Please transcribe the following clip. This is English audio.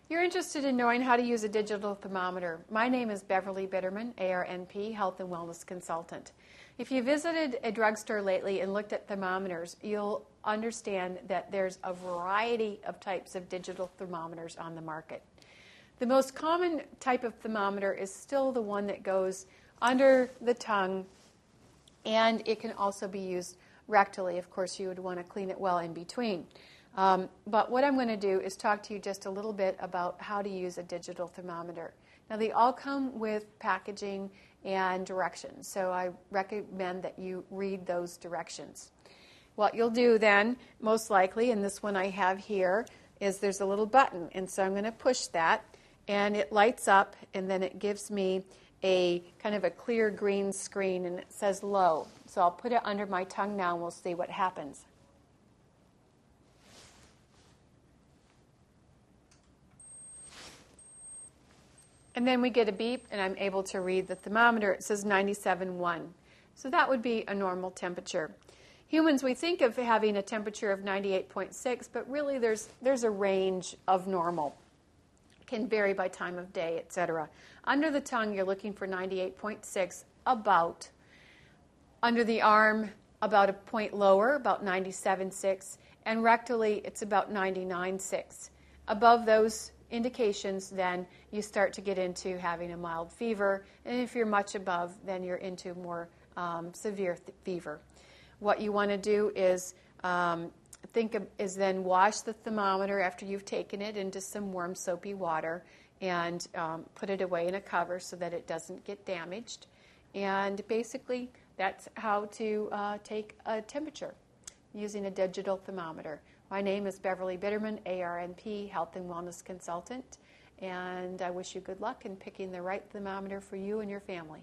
You're interested in knowing how to use a digital thermometer. My name is Beverly Bitterman, ARNP, Health and Wellness Consultant. If you visited a drugstore lately and looked at thermometers, you'll understand that there's a variety of types of digital thermometers on the market. The most common type of thermometer is still the one that goes under the tongue, and it can also be used rectally. Of course, you would want to clean it well in between. But what I'm going to do is talk to you just a little bit about how to use a digital thermometer. Now, they all come with packaging and directions, so I recommend that you read those directions. What you'll do then, most likely, and this one I have here, is there's a little button, and so I'm going to push that, and it lights up, and then it gives me a kind of a clear green screen, and it says low. So I'll put it under my tongue now, and we'll see what happens. And then we get a beep, and I'm able to read the thermometer. It says 97.1. So that would be a normal temperature. Humans, we think of having a temperature of 98.6, but really there's a range of normal. It can vary by time of day, etc. Under the tongue, you're looking for 98.6, about. Under the arm, about a point lower, about 97.6. And rectally, it's about 99.6. Above those indications, then you start to get into having a mild fever, and if you're much above, then you're into more severe fever. What you want to do is then wash the thermometer after you've taken it into some warm soapy water and put it away in a cover so that it doesn't get damaged. And basically, that's how to take a temperature using a digital thermometer. My name is Beverly Bitterman, ARNP, Health and Wellness Consultant, and I wish you good luck in picking the right thermometer for you and your family.